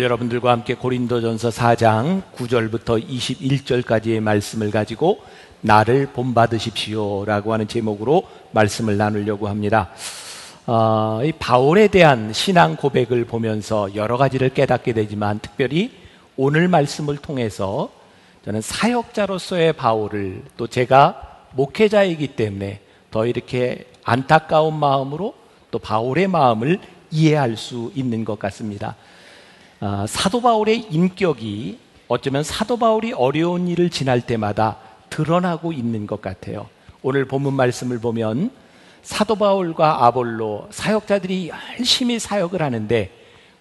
오늘 여러분들과 함께 고린도전서 4장 9절부터 21절까지의 말씀을 가지고 나를 본받으십시오 라고 하는 제목으로 말씀을 나누려고 합니다. 이 바울에 대한 신앙 고백을 보면서 여러 가지를 깨닫게 되지만 특별히 오늘 말씀을 통해서 저는 사역자로서의 바울을, 또 제가 목회자이기 때문에 더 이렇게 안타까운 마음으로 또 바울의 마음을 이해할 수 있는 것 같습니다. 사도 바울의 인격이 어쩌면 사도 바울이 어려운 일을 지날 때마다 드러나고 있는 것 같아요. 오늘 본문 말씀을 보면 사도 바울과 아볼로 사역자들이 열심히 사역을 하는데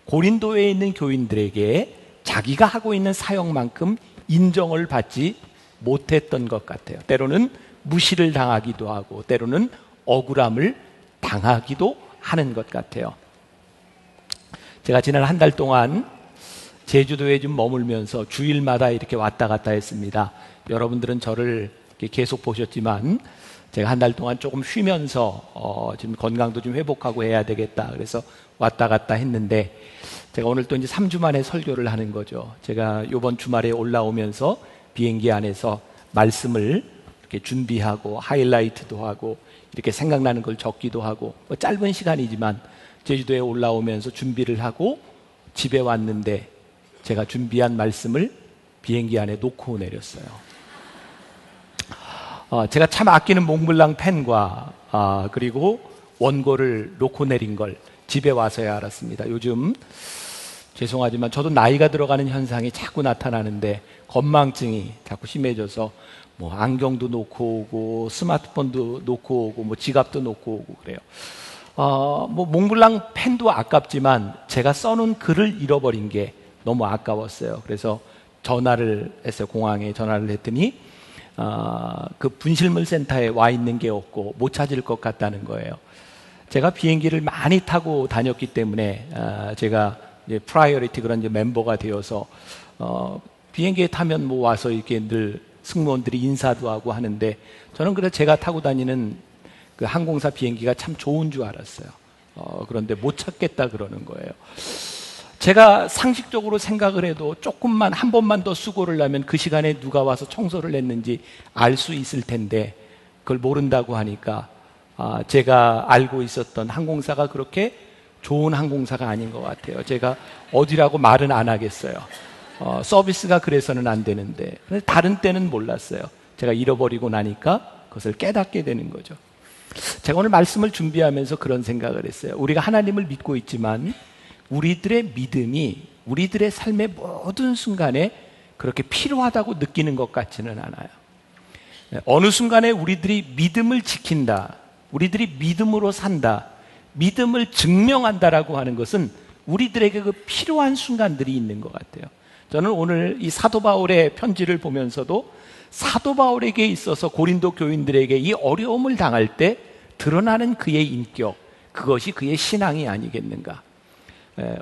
고린도에 있는 교인들에게 자기가 하고 있는 사역만큼 인정을 받지 못했던 것 같아요. 때로는 무시를 당하기도 하고 때로는 억울함을 당하기도 하는 것 같아요. 제가 지난 한 달 동안 제주도에 좀 머물면서 주일마다 이렇게 왔다 갔다 했습니다. 여러분들은 저를 계속 보셨지만 제가 한 달 동안 조금 쉬면서 지금 건강도 좀 회복하고 해야 되겠다 그래서 왔다 갔다 했는데, 제가 오늘 또 이제 3주 만에 설교를 하는 거죠. 제가 이번 주말에 올라오면서 비행기 안에서 말씀을 이렇게 준비하고 하이라이트도 하고 이렇게 생각나는 걸 적기도 하고, 짧은 시간이지만 제주도에 올라오면서 준비를 하고 집에 왔는데 제가 준비한 말씀을 비행기 안에 놓고 내렸어요. 제가 참 아끼는 몽블랑 펜과 그리고 원고를 놓고 내린 걸 집에 와서야 알았습니다. 요즘 죄송하지만 저도 나이가 들어가는 현상이 자꾸 나타나는데 건망증이 자꾸 심해져서 뭐 안경도 놓고 오고 스마트폰도 놓고 오고 지갑도 놓고 오고 그래요. 몽블랑 펜도 아깝지만 제가 써놓은 글을 잃어버린 게 너무 아까웠어요. 그래서 전화를 했어요. 공항에 전화를 했더니 그 분실물 센터에 와 있는 게 없고 못 찾을 것 같다는 거예요. 제가 비행기를 많이 타고 다녔기 때문에 제가 이제 프라이어리티 그런 이제 멤버가 되어서 비행기에 타면 와서 이렇게 늘 승무원들이 인사도 하고 하는데, 저는 그래서 제가 타고 다니는 그 항공사 비행기가 참 좋은 줄 알았어요. 그런데 못 찾겠다 그러는 거예요. 제가 상식적으로 생각을 해도 조금만 한 번만 더 수고를 하면 그 시간에 누가 와서 청소를 했는지 알 수 있을 텐데 그걸 모른다고 하니까 제가 알고 있었던 항공사가 그렇게 좋은 항공사가 아닌 것 같아요. 제가 어디라고 말은 안 하겠어요. 서비스가 그래서는 안 되는데, 다른 때는 몰랐어요. 제가 잃어버리고 나니까 그것을 깨닫게 되는 거죠. 제가 오늘 말씀을 준비하면서 그런 생각을 했어요. 우리가 하나님을 믿고 있지만 우리들의 믿음이 우리들의 삶의 모든 순간에 그렇게 필요하다고 느끼는 것 같지는 않아요. 어느 순간에 우리들이 믿음을 지킨다, 우리들이 믿음으로 산다, 믿음을 증명한다라고 하는 것은 우리들에게 그 필요한 순간들이 있는 것 같아요. 저는 오늘 이 사도 바울의 편지를 보면서도 사도 바울에게 있어서 고린도 교인들에게 이 어려움을 당할 때 드러나는 그의 인격, 그것이 그의 신앙이 아니겠는가.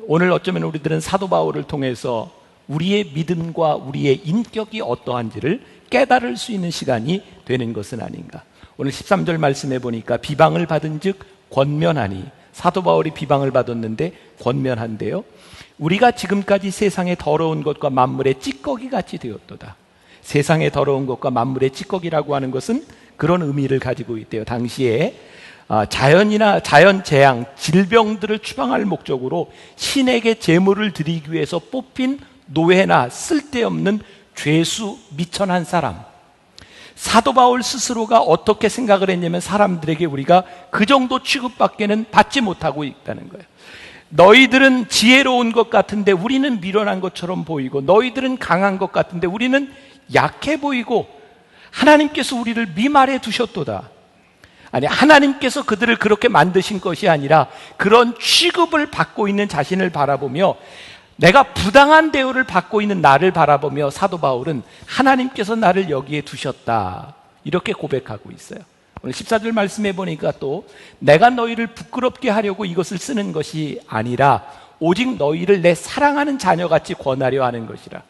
오늘 어쩌면 우리들은 사도 바울을 통해서 우리의 믿음과 우리의 인격이 어떠한지를 깨달을 수 있는 시간이 되는 것은 아닌가. 오늘 13절 말씀해 보니까 비방을 받은 즉 권면하니, 사도 바울이 비방을 받았는데 권면한대요. 우리가 지금까지 세상의 더러운 것과 만물의 찌꺼기 같이 되었도다. 세상의 더러운 것과 만물의 찌꺼기라고 하는 것은 그런 의미를 가지고 있대요. 당시에 자연 재앙, 질병들을 추방할 목적으로 신에게 제물을 드리기 위해서 뽑힌 노예나 쓸데없는 죄수 미천한 사람. 사도 바울 스스로가 어떻게 생각을 했냐면 사람들에게 우리가 그 정도 취급밖에는 받지 못하고 있다는 거예요. 너희들은 지혜로운 것 같은데 우리는 미련한 것처럼 보이고, 너희들은 강한 것 같은데 우리는 약해 보이고, 하나님께서 우리를 미말해 두셨도다. 아니, 하나님께서 그들을 그렇게 만드신 것이 아니라 그런 취급을 받고 있는 자신을 바라보며, 내가 부당한 대우를 받고 있는 나를 바라보며 사도 바울은 하나님께서 나를 여기에 두셨다, 이렇게 고백하고 있어요. 오늘 14절 말씀해 보니까 또 내가 너희를 부끄럽게 하려고 이것을 쓰는 것이 아니라 오직 너희를 내 사랑하는 자녀같이 권하려 하는 것이라.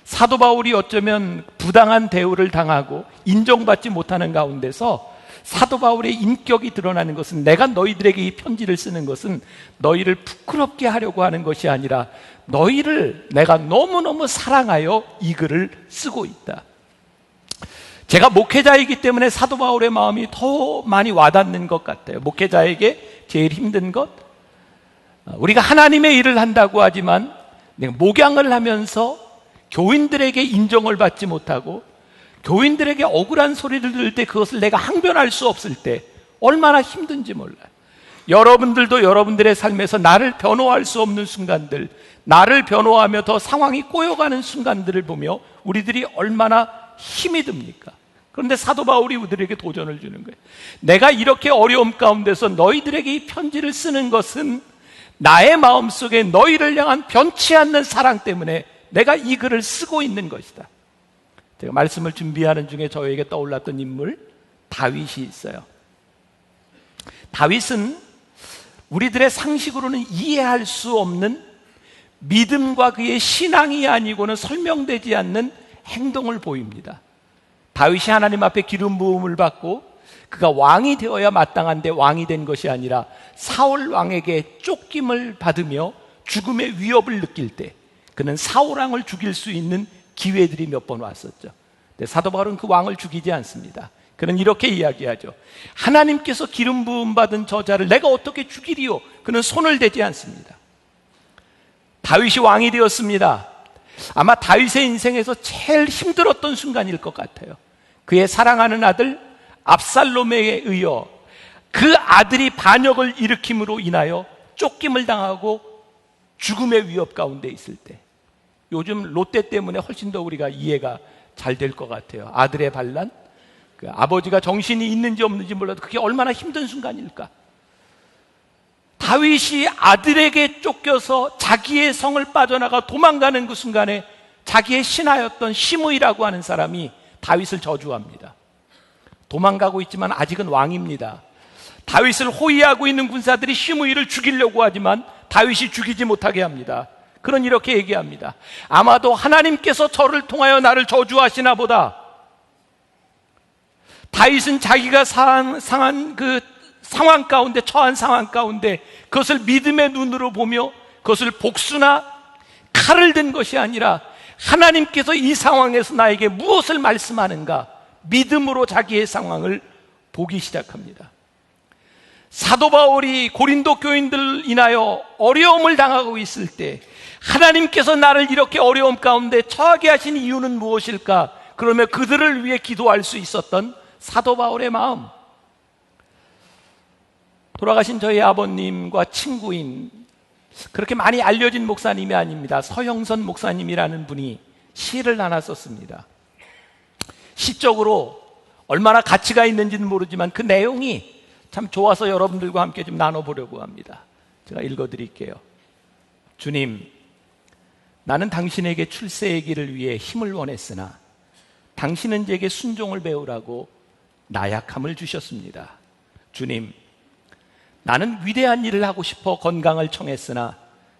사도 바울이 어쩌면 부당한 대우를 당하고 인정받지 못하는 가운데서 사도 바울의 인격이 드러나는 것은, 내가 너희들에게 이 편지를 쓰는 것은 너희를 부끄럽게 하려고 하는 것이 아니라 너희를 내가 너무너무 사랑하여 이 글을 쓰고 있다. 제가 목회자이기 때문에 사도 바울의 마음이 더 많이 와닿는 것 같아요. 목회자에게 제일 힘든 것, 우리가 하나님의 일을 한다고 하지만 목양을 하면서 교인들에게 인정을 받지 못하고 교인들에게 억울한 소리를 들을 때 그것을 내가 항변할 수 없을 때 얼마나 힘든지 몰라요. 여러분들도 여러분들의 삶에서 나를 변호할 수 없는 순간들, 나를 변호하며 더 상황이 꼬여가는 순간들을 보며 우리들이 얼마나 힘이 듭니까? 그런데 사도 바울이 우리들에게 도전을 주는 거예요. 내가 이렇게 어려움 가운데서 너희들에게 이 편지를 쓰는 것은 나의 마음속에 너희를 향한 변치 않는 사랑 때문에 내가 이 글을 쓰고 있는 것이다. 제가 말씀을 준비하는 중에 저에게 떠올랐던 인물 다윗이 있어요. 다윗은 우리들의 상식으로는 이해할 수 없는 믿음과 그의 신앙이 아니고는 설명되지 않는 행동을 보입니다. 다윗이 하나님 앞에 기름 부음을 받고 그가 왕이 되어야 마땅한데 왕이 된 것이 아니라 사울 왕에게 쫓김을 받으며 죽음의 위협을 느낄 때 그는 사울 왕을 죽일 수 있는 기회들이 몇 번 왔었죠. 근데 사도 바울은 그 왕을 죽이지 않습니다. 그는 이렇게 이야기하죠. 하나님께서 기름 부음 받은 저자를 내가 어떻게 죽이리요? 그는 손을 대지 않습니다. 다윗이 왕이 되었습니다. 아마 다윗의 인생에서 제일 힘들었던 순간일 것 같아요. 그의 사랑하는 아들 압살롬에 의해 그 아들이 반역을 일으킴으로 인하여 쫓김을 당하고 죽음의 위협 가운데 있을 때, 요즘 롯데 때문에 훨씬 더 우리가 이해가 잘 될 것 같아요. 아들의 반란, 그 아버지가 정신이 있는지 없는지 몰라도 그게 얼마나 힘든 순간일까. 다윗이 아들에게 쫓겨서 자기의 성을 빠져나가 도망가는 그 순간에 자기의 신하였던 시므이라고 하는 사람이 다윗을 저주합니다. 도망가고 있지만 아직은 왕입니다. 다윗을 호위하고 있는 군사들이 시므이를 죽이려고 하지만 다윗이 죽이지 못하게 합니다. 그런 이렇게 얘기합니다. 아마도 하나님께서 저를 통하여 나를 저주하시나 보다. 다윗은 자기가 상한 그 상황 가운데, 처한 상황 가운데 그것을 믿음의 눈으로 보며 그것을 복수나 칼을 든 것이 아니라 하나님께서 이 상황에서 나에게 무엇을 말씀하는가, 믿음으로 자기의 상황을 보기 시작합니다. 사도 바울이 고린도 교인들 인하여 어려움을 당하고 있을 때 하나님께서 나를 이렇게 어려움 가운데 처하게 하신 이유는 무엇일까? 그러면 그들을 위해 기도할 수 있었던 사도 바울의 마음. 돌아가신 저희 아버님과 친구인, 그렇게 많이 알려진 목사님이 아닙니다. 서형선 목사님이라는 분이 시를 하나 썼습니다. 시적으로 얼마나 가치가 있는지는 모르지만 그 내용이 참 좋아서 여러분들과 함께 좀 나눠보려고 합니다. 제가 읽어드릴게요. 주님, 나는 당신에게 출세의 길을 위해 힘을 원했으나 당신은 제게 순종을 배우라고 나약함을 주셨습니다. 주님, 나는 위대한 일을 하고 싶어 건강을 청했으나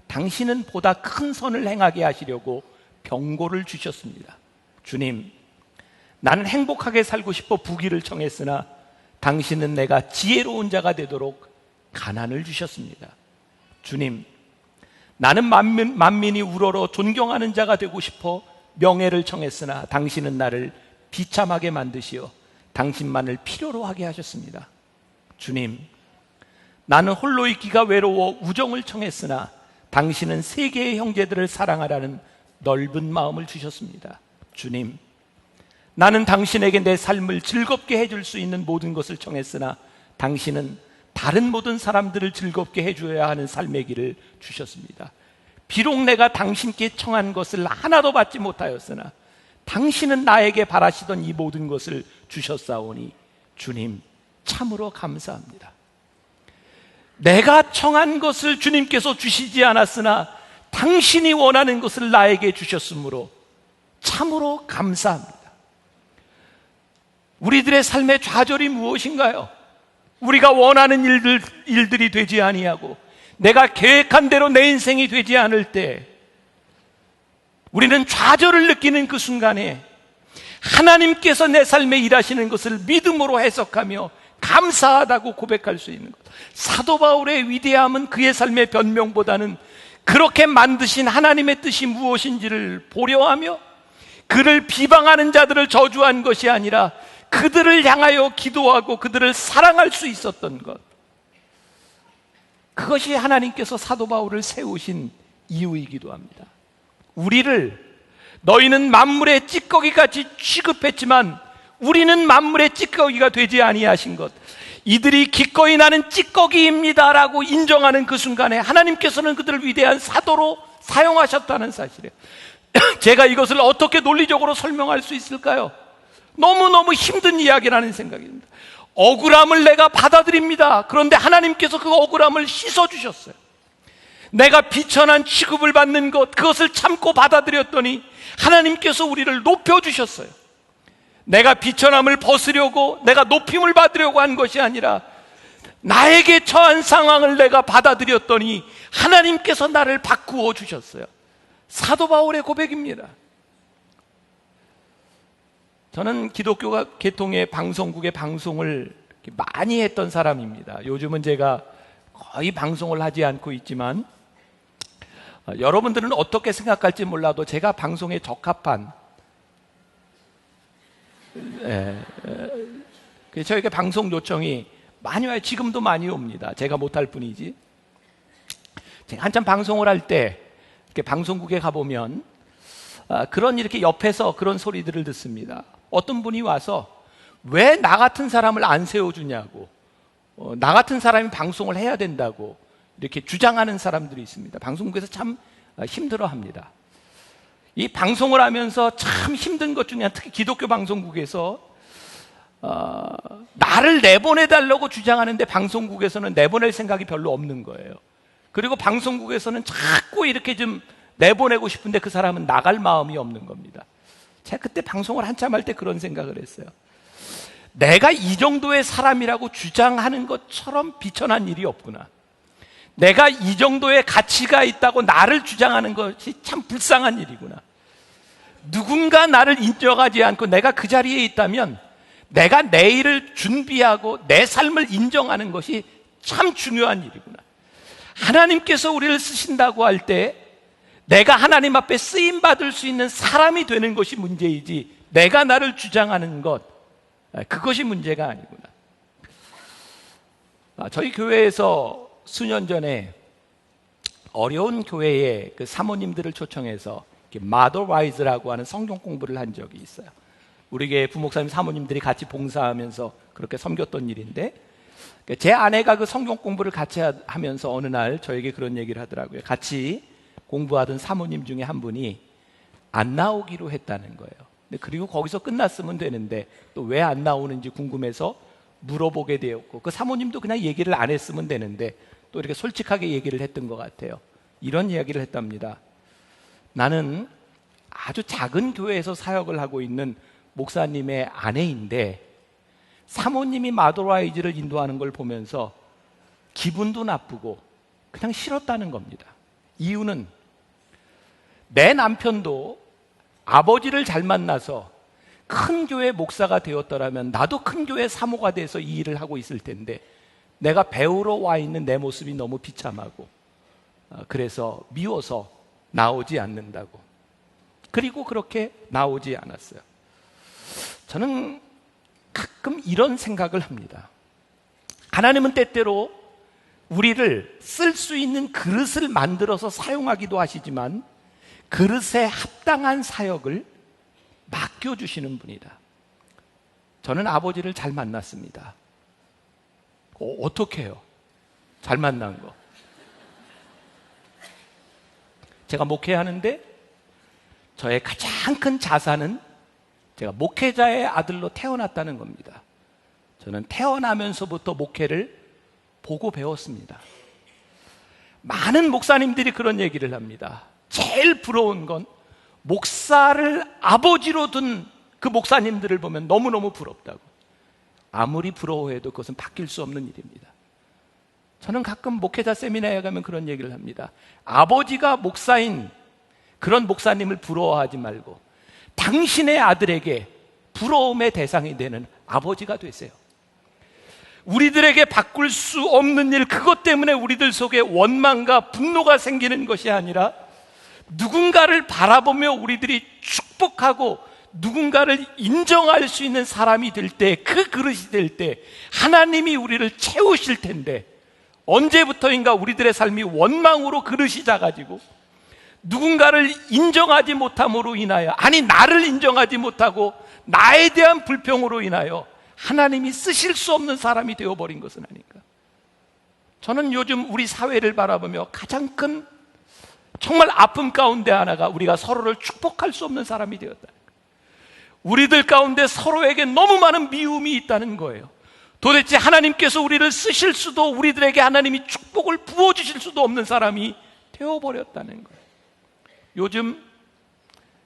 당신은 보다 큰 선을 행하게 하시려고 병고를 주셨습니다. 주님, 나는 행복하게 살고 싶어 부귀를 청했으나 당신은 내가 지혜로운 자가 되도록 가난을 주셨습니다. 주님, 나는 만민이 우러러 존경하는 자가 되고 싶어 명예를 청했으나 당신은 나를 비참하게 만드시어 당신만을 필요로 하게 하셨습니다. 주님, 나는 홀로 있기가 외로워 우정을 청했으나 당신은 세계의 형제들을 사랑하라는 넓은 마음을 주셨습니다. 주님, 나는 당신에게 내 삶을 즐겁게 해줄 수 있는 모든 것을 청했으나 당신은 다른 모든 사람들을 즐겁게 해줘야 하는 삶의 길을 주셨습니다. 비록 내가 당신께 청한 것을 하나도 받지 못하였으나 당신은 나에게 바라시던 이 모든 것을 주셨사오니 주님 참으로 감사합니다. 내가 청한 것을 주님께서 주시지 않았으나 당신이 원하는 것을 나에게 주셨으므로 참으로 감사합니다. 우리들의 삶의 좌절이 무엇인가요? 우리가 원하는 일들이 되지 아니하고 내가 계획한 대로 내 인생이 되지 않을 때 우리는 좌절을 느끼는 그 순간에 하나님께서 내 삶에 일하시는 것을 믿음으로 해석하며 감사하다고 고백할 수 있는 것. 사도 바울의 위대함은 그의 삶의 변명보다는 그렇게 만드신 하나님의 뜻이 무엇인지를 보려하며 그를 비방하는 자들을 저주한 것이 아니라 그들을 향하여 기도하고 그들을 사랑할 수 있었던 것, 그것이 하나님께서 사도 바울을 세우신 이유이기도 합니다. 우리를 너희는 만물의 찌꺼기같이 취급했지만 우리는 만물의 찌꺼기가 되지 아니하신 것, 이들이 기꺼이 나는 찌꺼기입니다 라고 인정하는 그 순간에 하나님께서는 그들을 위대한 사도로 사용하셨다는 사실이에요. 제가 이것을 어떻게 논리적으로 설명할 수 있을까요? 너무너무 힘든 이야기라는 생각입니다. 억울함을 내가 받아들입니다. 그런데 하나님께서 그 억울함을 씻어주셨어요. 내가 비천한 취급을 받는 것, 그것을 참고 받아들였더니 하나님께서 우리를 높여주셨어요. 내가 비천함을 벗으려고, 내가 높임을 받으려고 한 것이 아니라 나에게 처한 상황을 내가 받아들였더니 하나님께서 나를 바꾸어 주셨어요. 사도 바울의 고백입니다. 저는 기독교가 개통의 방송국의 방송을 많이 했던 사람입니다. 요즘은 제가 거의 방송을 하지 않고 있지만 여러분들은 어떻게 생각할지 몰라도 제가 방송에 적합한, 저에게 방송 요청이 많이 와요. 지금도 많이 옵니다. 제가 못할 뿐이지. 제가 한참 방송을 할 때 이렇게 방송국에 가보면 그런 이렇게 옆에서 그런 소리들을 듣습니다. 어떤 분이 와서 왜 나 같은 사람을 안 세워주냐고, 나 같은 사람이 방송을 해야 된다고 이렇게 주장하는 사람들이 있습니다. 방송국에서 참 힘들어합니다. 이 방송을 하면서 참 힘든 것 중에 특히 기독교 방송국에서 나를 내보내달라고 주장하는데 방송국에서는 내보낼 생각이 별로 없는 거예요. 그리고 방송국에서는 자꾸 이렇게 좀 내보내고 싶은데 그 사람은 나갈 마음이 없는 겁니다. 제가 그때 방송을 한참 할 때 그런 생각을 했어요. 내가 이 정도의 사람이라고 주장하는 것처럼 비천한 일이 없구나. 내가 이 정도의 가치가 있다고 나를 주장하는 것이 참 불쌍한 일이구나. 누군가 나를 인정하지 않고 내가 그 자리에 있다면 내가 내일을 준비하고 내 삶을 인정하는 것이 참 중요한 일이구나. 하나님께서 우리를 쓰신다고 할 때 내가 하나님 앞에 쓰임받을 수 있는 사람이 되는 것이 문제이지 내가 나를 주장하는 것, 그것이 문제가 아니구나. 저희 교회에서 수년 전에 어려운 교회의 그 사모님들을 초청해서 마더와이즈라고 하는 성경 공부를 한 적이 있어요. 우리 교회 부목사님 사모님들이 같이 봉사하면서 그렇게 섬겼던 일인데, 제 아내가 그 성경 공부를 같이 하면서 어느 날 저에게 그런 얘기를 하더라고요. 같이 공부하던 사모님 중에 한 분이 안 나오기로 했다는 거예요. 그리고 거기서 끝났으면 되는데 또 왜 안 나오는지 궁금해서 물어보게 되었고, 그 사모님도 그냥 얘기를 안 했으면 되는데 또 이렇게 솔직하게 얘기를 했던 것 같아요. 이런 이야기를 했답니다. 나는 아주 작은 교회에서 사역을 하고 있는 목사님의 아내인데 사모님이 마더라이즈를 인도하는 걸 보면서 기분도 나쁘고 그냥 싫었다는 겁니다. 이유는 내 남편도 아버지를 잘 만나서 큰 교회 목사가 되었더라면 나도 큰 교회 사모가 돼서 이 일을 하고 있을 텐데 내가 배우러 와 있는 내 모습이 너무 비참하고 그래서 미워서 나오지 않는다고. 그리고 그렇게 나오지 않았어요. 저는 가끔 이런 생각을 합니다. 하나님은 때때로 우리를 쓸 수 있는 그릇을 만들어서 사용하기도 하시지만 그릇에 합당한 사역을 맡겨주시는 분이다. 저는 아버지를 잘 만났습니다. 어떻게 해요? 잘 만난 거. 제가 목회하는데 저의 가장 큰 자산은 제가 목회자의 아들로 태어났다는 겁니다. 저는 태어나면서부터 목회를 보고 배웠습니다. 많은 목사님들이 그런 얘기를 합니다. 제일 부러운 건 목사를 아버지로 둔 그 목사님들을 보면 너무너무 부럽다고. 아무리 부러워해도 그것은 바뀔 수 없는 일입니다. 저는 가끔 목회자 세미나에 가면 그런 얘기를 합니다. 아버지가 목사인 그런 목사님을 부러워하지 말고 당신의 아들에게 부러움의 대상이 되는 아버지가 되세요. 우리들에게 바꿀 수 없는 일, 그것 때문에 우리들 속에 원망과 분노가 생기는 것이 아니라 누군가를 바라보며 우리들이 축복하고 누군가를 인정할 수 있는 사람이 될 때, 그 그릇이 될 때 하나님이 우리를 채우실 텐데, 언제부터인가 우리들의 삶이 원망으로 그릇이 작아지고 누군가를 인정하지 못함으로 인하여, 아니 나를 인정하지 못하고 나에 대한 불평으로 인하여 하나님이 쓰실 수 없는 사람이 되어버린 것은 아닌가. 저는 요즘 우리 사회를 바라보며 가장 큰 정말 아픔 가운데 하나가 우리가 서로를 축복할 수 없는 사람이 되었다. 우리들 가운데 서로에게 너무 많은 미움이 있다는 거예요. 도대체 하나님께서 우리를 쓰실 수도, 우리들에게 하나님이 축복을 부어주실 수도 없는 사람이 되어버렸다는 거예요. 요즘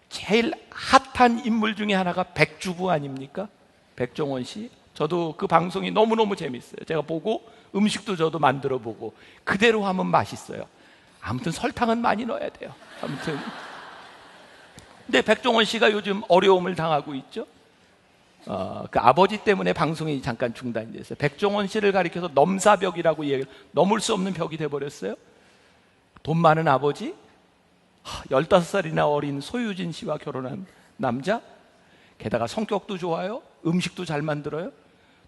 제일 핫한 인물 중에 하나가 백주부 아닙니까? 백종원 씨. 저도 그 방송이 너무너무 재밌어요. 제가 보고 음식도 저도 만들어 보고 그대로 하면 맛있어요. 아무튼 설탕은 많이 넣어야 돼요. 아무튼 근데 백종원 씨가 요즘 어려움을 당하고 있죠. 그 아버지 때문에 방송이 잠깐 중단이 됐어요. 백종원 씨를 가리켜서 넘사벽이라고 얘기를, 넘을 수 없는 벽이 돼버렸어요. 돈 많은 아버지, 15살이나 어린 소유진 씨와 결혼한 남자, 게다가 성격도 좋아요, 음식도 잘 만들어요.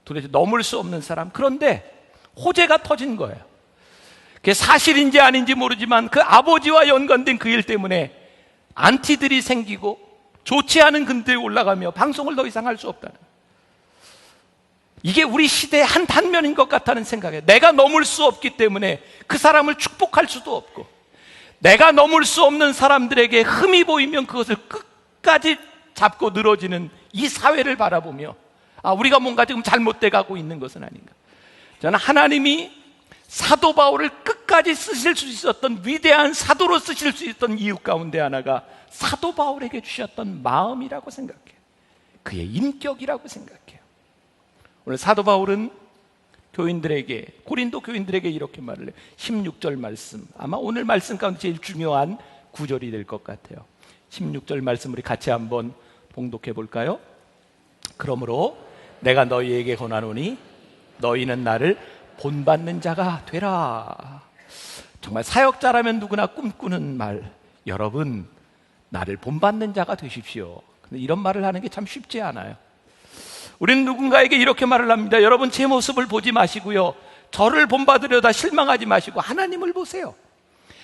도대체 넘을 수 없는 사람. 그런데 호재가 터진 거예요. 그게 사실인지 아닌지 모르지만 그 아버지와 연관된 그 일 때문에 안티들이 생기고 좋지 않은 근대에 올라가며 방송을 더 이상 할 수 없다는, 이게 우리 시대의 한 단면인 것 같다는 생각에, 내가 넘을 수 없기 때문에 그 사람을 축복할 수도 없고, 내가 넘을 수 없는 사람들에게 흠이 보이면 그것을 끝까지 잡고 늘어지는 이 사회를 바라보며 우리가 뭔가 지금 잘못돼 가고 있는 것은 아닌가. 저는 하나님이 사도 바울을 끝까지 쓰실 수 있었던, 위대한 사도로 쓰실 수 있었던 이유 가운데 하나가 사도 바울에게 주셨던 마음이라고 생각해요. 그의 인격이라고 생각해요. 오늘 사도 바울은 교인들에게, 고린도 교인들에게 이렇게 말을 해요. 16절 말씀, 아마 오늘 말씀 가운데 제일 중요한 구절이 될 것 같아요. 16절 말씀 우리 같이 한번 봉독해 볼까요? 그러므로 내가 너희에게 권하노니 너희는 나를 본받는 자가 되라. 정말 사역자라면 누구나 꿈꾸는 말, 여러분 나를 본받는 자가 되십시오. 근데 이런 말을 하는 게 참 쉽지 않아요. 우리는 누군가에게 이렇게 말을 합니다. 여러분 제 모습을 보지 마시고요, 저를 본받으려다 실망하지 마시고 하나님을 보세요.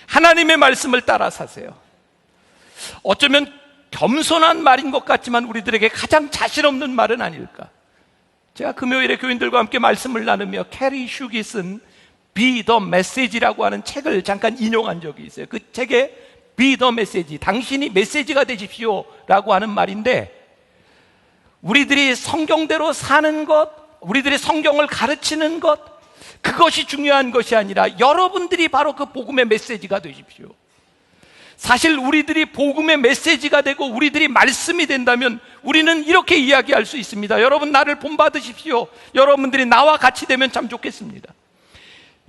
하나님의 말씀을 따라 사세요. 어쩌면 겸손한 말인 것 같지만 우리들에게 가장 자신 없는 말은 아닐까. 제가 금요일에 교인들과 함께 말씀을 나누며 캐리 슈기 쓴 Be the Message라고 하는 책을 잠깐 인용한 적이 있어요. 그 책에 Be the Message, 당신이 메시지가 되십시오 라고 하는 말인데, 우리들이 성경대로 사는 것, 우리들이 성경을 가르치는 것, 그것이 중요한 것이 아니라 여러분들이 바로 그 복음의 메시지가 되십시오. 사실 우리들이 복음의 메시지가 되고 우리들이 말씀이 된다면 우리는 이렇게 이야기할 수 있습니다. 여러분 나를 본받으십시오. 여러분들이 나와 같이 되면 참 좋겠습니다.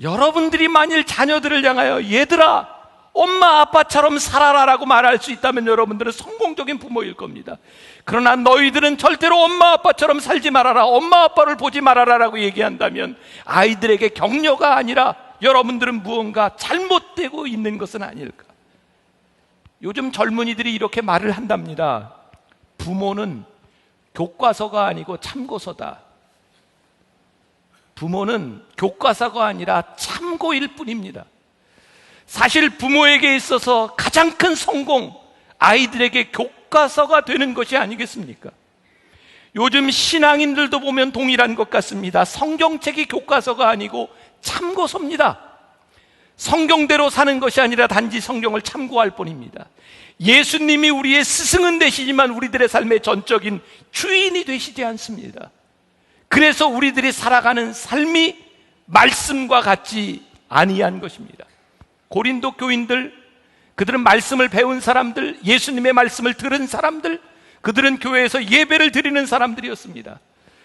여러분들이 만일 자녀들을 향하여 얘들아 엄마 아빠처럼 살아라 라고 말할 수 있다면 여러분들은 성공적인 부모일 겁니다. 그러나 너희들은 절대로 엄마 아빠처럼 살지 말아라, 엄마 아빠를 보지 말아라 라고 얘기한다면 아이들에게 격려가 아니라 여러분들은 무언가 잘못되고 있는 것은 아닐까. 요즘 젊은이들이 이렇게 말을 한답니다. 부모는 교과서가 아니고 참고서다. 부모는 교과서가 아니라 참고일 뿐입니다. 사실 부모에게 있어서 가장 큰 성공, 아이들에게 교과서가 되는 것이 아니겠습니까? 요즘 신앙인들도 보면 동일한 것 같습니다. 성경책이 교과서가 아니고 참고서입니다. 성경대로 사는 것이 아니라 단지 성경을 참고할 뿐입니다. 예수님이 우리의 스승은 되시지만 우리들의 삶의 전적인 주인이 되시지 않습니다. 그래서 우리들이 살아가는 삶이 말씀과 같지 아니한 것입니다. 고린도 교인들, 그들은 말씀을 배운 사람들, 예수님의 말씀을 들은 사람들, 그들은 교회에서 예배를 드리는 사람들이었습니다.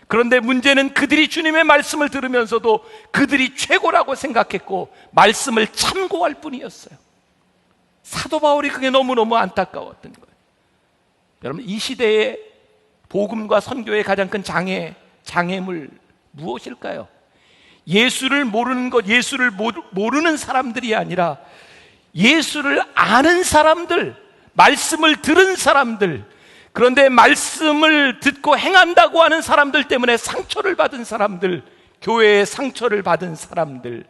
그런데 문제는 그들이 주님의 말씀을 들으면서도 그들이 최고라고 생각했고 말씀을 참고할 뿐이었어요. 사도 바울이 그게 너무너무 안타까웠던 거예요. 여러분, 이 시대의 복음과 선교의 가장 큰 장애물 무엇일까요? 예수를 모르는 것, 예수를 모르는 사람들이 아니라 예수를 아는 사람들, 말씀을 들은 사람들, 그런데 말씀을 듣고 행한다고 하는 사람들 때문에 상처를 받은 사람들, 교회의 상처를 받은 사람들,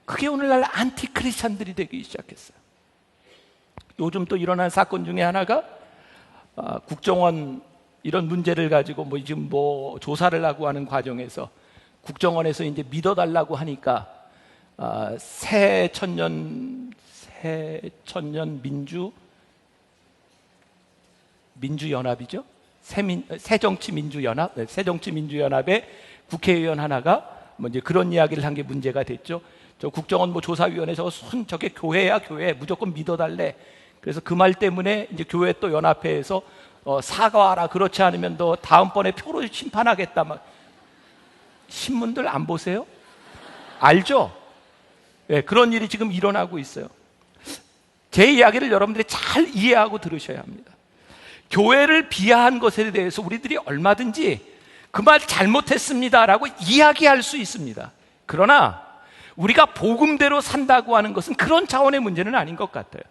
그게 오늘날 안티크리스찬들이 되기 시작했어요. 요즘 또 일어난 사건 중에 하나가 국정원 이런 문제를 가지고 지금 조사를 하고 하는 과정에서 국정원에서 이제 믿어달라고 하니까 새천년 민주연합이죠. 새정치민주연합, 새정치민주연합의 국회의원 하나가 이제 그런 이야기를 한 게 문제가 됐죠. 저 국정원 조사위원회 저게 교회야, 교회 무조건 믿어달래. 그래서 그 말 때문에 이제 교회 또 연합회에서 사과하라, 그렇지 않으면 너 다음번에 표로 심판하겠다. 막 신문들 안 보세요? 알죠? 네, 그런 일이 지금 일어나고 있어요. 제 이야기를 여러분들이 잘 이해하고 들으셔야 합니다. 교회를 비하한 것에 대해서 우리들이 얼마든지 그 말 잘못했습니다라고 이야기할 수 있습니다. 그러나 우리가 복음대로 산다고 하는 것은 그런 차원의 문제는 아닌 것 같아요.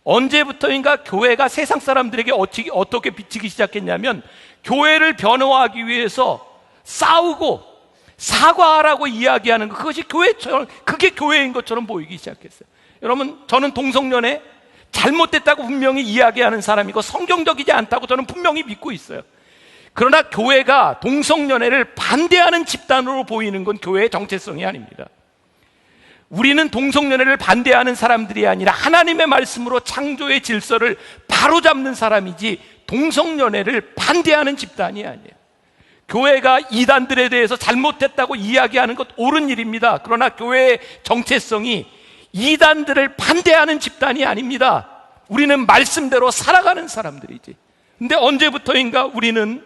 언제부터인가 교회가 세상 사람들에게 어떻게 비치기 시작했냐면, 교회를 변호하기 위해서 싸우고 사과하라고 이야기하는 것, 그것이 교회처럼, 그게 교회인 것처럼 보이기 시작했어요. 여러분, 저는 동성연애 잘못됐다고 분명히 이야기하는 사람이고 성경적이지 않다고 저는 분명히 믿고 있어요. 그러나 교회가 동성연애를 반대하는 집단으로 보이는 건 교회의 정체성이 아닙니다. 우리는 동성연애를 반대하는 사람들이 아니라 하나님의 말씀으로 창조의 질서를 바로잡는 사람이지 동성연애를 반대하는 집단이 아니에요. 교회가 이단들에 대해서 잘못됐다고 이야기하는 것 옳은 일입니다. 그러나 교회의 정체성이 이단들을 반대하는 집단이 아닙니다. 우리는 말씀대로 살아가는 사람들이지. 근데 언제부터인가 우리는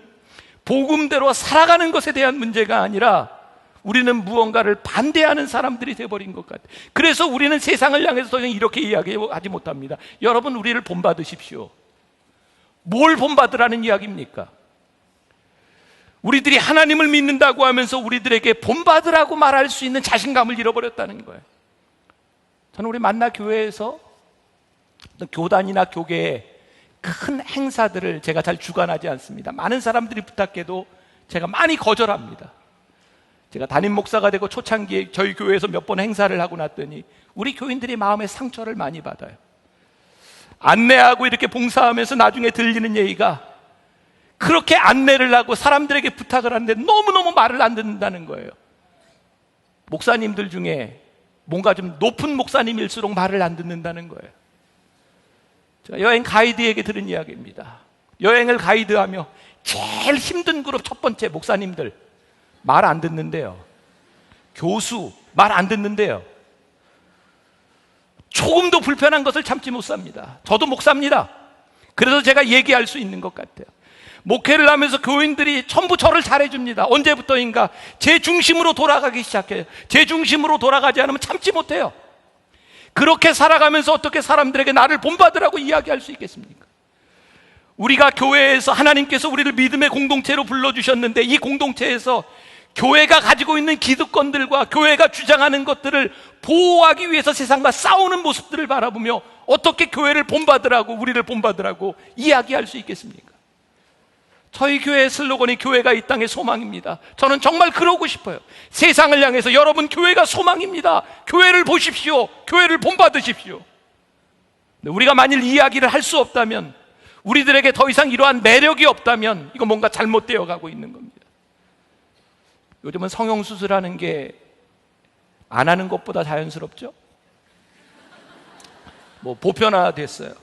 복음대로 살아가는 것에 대한 문제가 아니라 우리는 무언가를 반대하는 사람들이 되어버린 것 같아요. 그래서 우리는 세상을 향해서 더 이상 이렇게 이야기하지 못합니다. 여러분, 우리를 본받으십시오. 뭘 본받으라는 이야기입니까? 우리들이 하나님을 믿는다고 하면서 우리들에게 본받으라고 말할 수 있는 자신감을 잃어버렸다는 거예요. 저는 우리 만나 교회에서 교단이나 교계에 큰 행사들을 제가 잘 주관하지 않습니다. 많은 사람들이 부탁해도 제가 많이 거절합니다. 제가 담임 목사가 되고 초창기에 저희 교회에서 몇 번 행사를 하고 났더니 우리 교인들이 마음에 상처를 많이 받아요. 안내하고 이렇게 봉사하면서 나중에 들리는 얘기가, 그렇게 안내를 하고 사람들에게 부탁을 하는데 너무너무 말을 안 듣는다는 거예요. 목사님들 중에 뭔가 좀 높은 목사님일수록 말을 안 듣는다는 거예요. 제가 여행 가이드에게 들은 이야기입니다. 여행을 가이드하며 제일 힘든 그룹 첫 번째 목사님들, 말 안 듣는데요. 교수, 말 안 듣는데요. 조금도 불편한 것을 참지 못합니다. 저도 목사입니다. 그래서 제가 얘기할 수 있는 것 같아요. 목회를 하면서 교인들이 전부 저를 잘해줍니다. 언제부터인가 제 중심으로 돌아가기 시작해요. 제 중심으로 돌아가지 않으면 참지 못해요. 그렇게 살아가면서 어떻게 사람들에게 나를 본받으라고 이야기할 수 있겠습니까? 우리가 교회에서 하나님께서 우리를 믿음의 공동체로 불러주셨는데, 이 공동체에서 교회가 가지고 있는 기득권들과 교회가 주장하는 것들을 보호하기 위해서 세상과 싸우는 모습들을 바라보며 어떻게 교회를 본받으라고, 우리를 본받으라고 이야기할 수 있겠습니까? 저희 교회의 슬로건이 교회가 이 땅의 소망입니다. 저는 정말 그러고 싶어요. 세상을 향해서 여러분, 교회가 소망입니다. 교회를 보십시오. 교회를 본받으십시오. 우리가 만일 이야기를 할 수 없다면, 우리들에게 더 이상 이러한 매력이 없다면 이거 뭔가 잘못되어 가고 있는 겁니다. 요즘은 성형수술하는 게 안 하는 것보다 자연스럽죠? 보편화됐어요.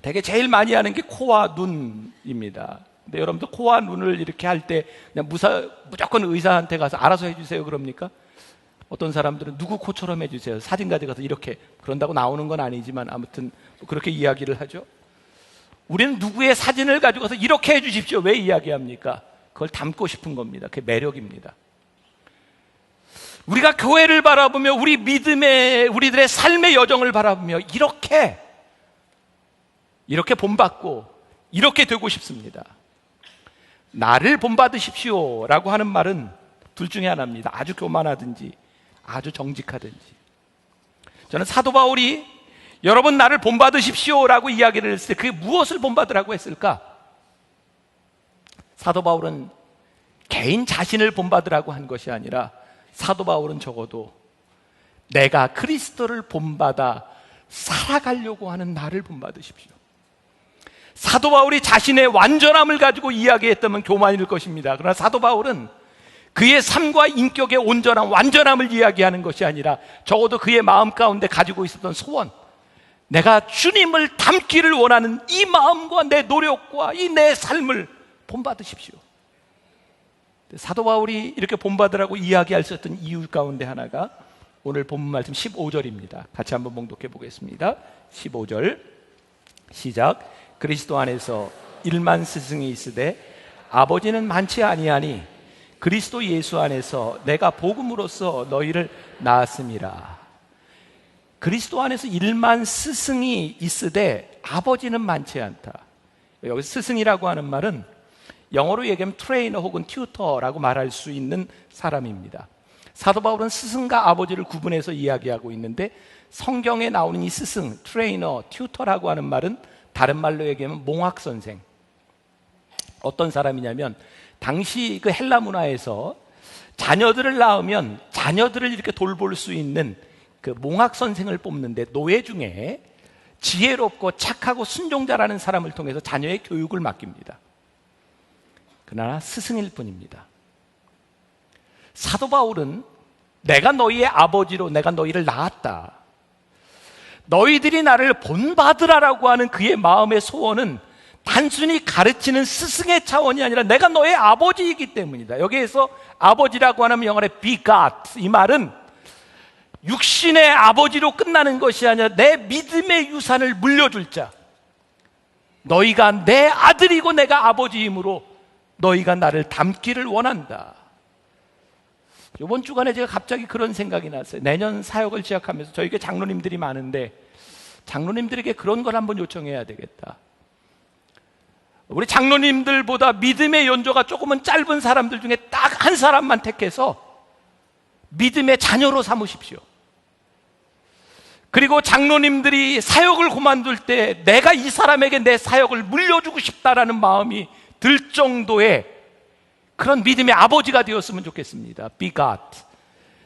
되게 제일 많이 하는 게 코와 눈입니다. 근데 여러분들 코와 눈을 이렇게 할 때 그냥 무조건 의사한테 가서 알아서 해주세요 그럽니까? 어떤 사람들은 누구 코처럼 해주세요, 사진 가져가서 이렇게, 그런다고 나오는 건 아니지만 아무튼 그렇게 이야기를 하죠. 우리는 누구의 사진을 가지고 가서 이렇게 해주십시오 왜 이야기합니까? 그걸 담고 싶은 겁니다. 그게 매력입니다. 우리가 교회를 바라보며 우리 믿음의, 우리들의 삶의 여정을 바라보며 이렇게 본받고 이렇게 되고 싶습니다. 나를 본받으십시오 라고 하는 말은 둘 중에 하나입니다. 아주 교만하든지 아주 정직하든지. 저는 사도 바울이 여러분 나를 본받으십시오 라고 이야기를 했을 때 그게 무엇을 본받으라고 했을까? 사도 바울은 개인 자신을 본받으라고 한 것이 아니라 사도 바울은 적어도 내가 그리스도를 본받아 살아가려고 하는 나를 본받으십시오. 사도 바울이 자신의 완전함을 가지고 이야기했다면 교만일 것입니다. 그러나 사도 바울은 그의 삶과 인격의 온전함, 완전함을 이야기하는 것이 아니라 적어도 그의 마음 가운데 가지고 있었던 소원, 내가 주님을 닮기를 원하는 이 마음과 내 노력과 이 내 삶을 본받으십시오. 사도 바울이 이렇게 본받으라고 이야기할 수 있었던 이유 가운데 하나가 오늘 본문 말씀 15절입니다. 같이 한번 봉독해 보겠습니다. 15절 시작. 그리스도 안에서 1만 스승이 있으되 아버지는 많지 아니하니 그리스도 예수 안에서 내가 복음으로써 너희를 낳았음이라. 그리스도 안에서 1만 스승이 있으되 아버지는 많지 않다. 여기서 스승이라고 하는 말은 영어로 얘기하면 트레이너 혹은 튜터라고 말할 수 있는 사람입니다. 사도 바울은 스승과 아버지를 구분해서 이야기하고 있는데 성경에 나오는 이 스승, 트레이너, 튜터라고 하는 말은 다른 말로 얘기하면 몽학선생. 어떤 사람이냐면 당시 그 헬라 문화에서 자녀들을 낳으면 자녀들을 이렇게 돌볼 수 있는 그 몽학선생을 뽑는데 노예 중에 지혜롭고 착하고 순종자라는 사람을 통해서 자녀의 교육을 맡깁니다. 그러나 스승일 뿐입니다. 사도 바울은 내가 너희의 아버지로 내가 너희를 낳았다. 너희들이 나를 본받으라라고 하는 그의 마음의 소원은 단순히 가르치는 스승의 차원이 아니라 내가 너의 아버지이기 때문이다. 여기에서 아버지라고 하면 영어로 begot, 이 말은 육신의 아버지로 끝나는 것이 아니라 내 믿음의 유산을 물려줄 자, 너희가 내 아들이고 내가 아버지이므로 너희가 나를 닮기를 원한다. 이번 주간에 제가 갑자기 그런 생각이 났어요. 내년 사역을 시작하면서 저에게 장로님들이 많은데 장로님들에게 그런 걸 한번 요청해야 되겠다. 우리 장로님들보다 믿음의 연조가 조금은 짧은 사람들 중에 딱 한 사람만 택해서 믿음의 자녀로 삼으십시오. 그리고 장로님들이 사역을 그만둘 때 내가 이 사람에게 내 사역을 물려주고 싶다라는 마음이 들 정도의 그런 믿음의 아버지가 되었으면 좋겠습니다. begot.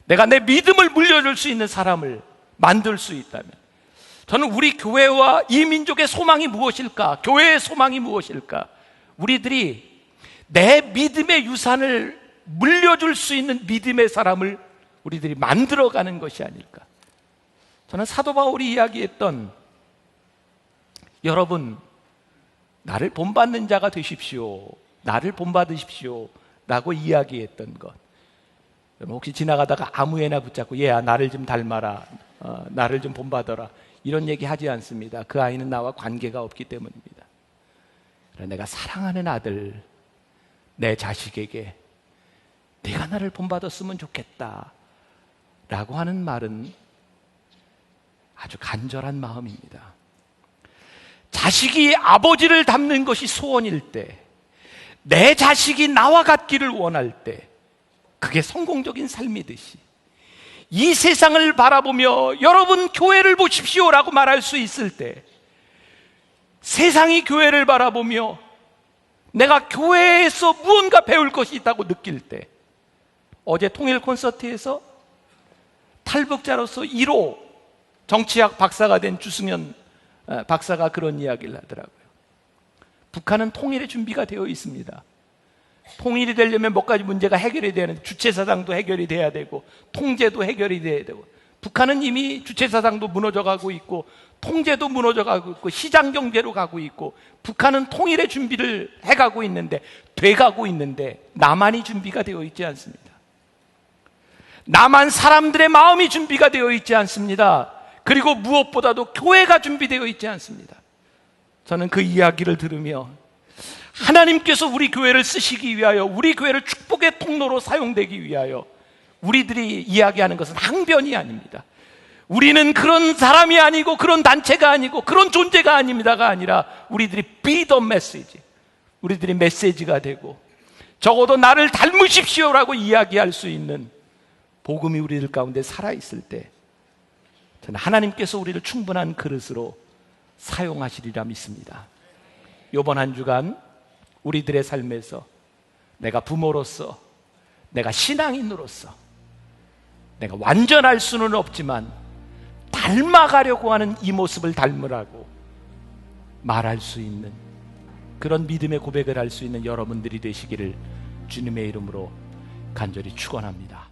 내가 내 믿음을 물려줄 수 있는 사람을 만들 수 있다면, 저는 우리 교회와 이 민족의 소망이 무엇일까? 교회의 소망이 무엇일까? 우리들이 내 믿음의 유산을 물려줄 수 있는 믿음의 사람을 우리들이 만들어가는 것이 아닐까? 저는 사도 바울이 이야기했던 여러분 나를 본받는 자가 되십시오, 나를 본받으십시오 라고 이야기했던 것, 혹시 지나가다가 아무 애나 붙잡고 얘야 나를 좀 닮아라, 나를 좀 본받아라 이런 얘기 하지 않습니다. 그 아이는 나와 관계가 없기 때문입니다. 내가 사랑하는 아들, 내 자식에게 네가 나를 본받았으면 좋겠다 라고 하는 말은 아주 간절한 마음입니다. 자식이 아버지를 닮는 것이 소원일 때, 내 자식이 나와 같기를 원할 때, 그게 성공적인 삶이듯이 이 세상을 바라보며 여러분 교회를 보십시오 라고 말할 수 있을 때, 세상이 교회를 바라보며 내가 교회에서 무언가 배울 것이 있다고 느낄 때, 어제 통일 콘서트에서 탈북자로서 1호 정치학 박사가 된 주승현 박사가 그런 이야기를 하더라고요. 북한은 통일의 준비가 되어 있습니다. 통일이 되려면 몇 가지 문제가 해결이 돼야 되는데, 주체사상도 해결이 돼야 되고 통제도 해결이 돼야 되고, 북한은 이미 주체사상도 무너져가고 있고 통제도 무너져가고 있고 시장경제로 가고 있고, 북한은 통일의 준비를 해가고 있는데, 돼가고 있는데 남한이 준비가 되어 있지 않습니다. 남한 사람들의 마음이 준비가 되어 있지 않습니다. 그리고 무엇보다도 교회가 준비되어 있지 않습니다. 저는 그 이야기를 들으며 하나님께서 우리 교회를 쓰시기 위하여, 우리 교회를 축복의 통로로 사용되기 위하여 우리들이 이야기하는 것은 항변이 아닙니다. 우리는 그런 사람이 아니고 그런 단체가 아니고 그런 존재가 아닙니다가 아니라 우리들이 be the message, 우리들이 메시지가 되고 적어도 나를 닮으십시오라고 이야기할 수 있는 복음이 우리들 가운데 살아있을 때 저는 하나님께서 우리를 충분한 그릇으로 사용하시리라 믿습니다. 이번 한 주간 우리들의 삶에서 내가 부모로서, 내가 신앙인으로서 내가 완전할 수는 없지만 닮아가려고 하는 이 모습을 닮으라고 말할 수 있는 그런 믿음의 고백을 할 수 있는 여러분들이 되시기를 주님의 이름으로 간절히 축원합니다.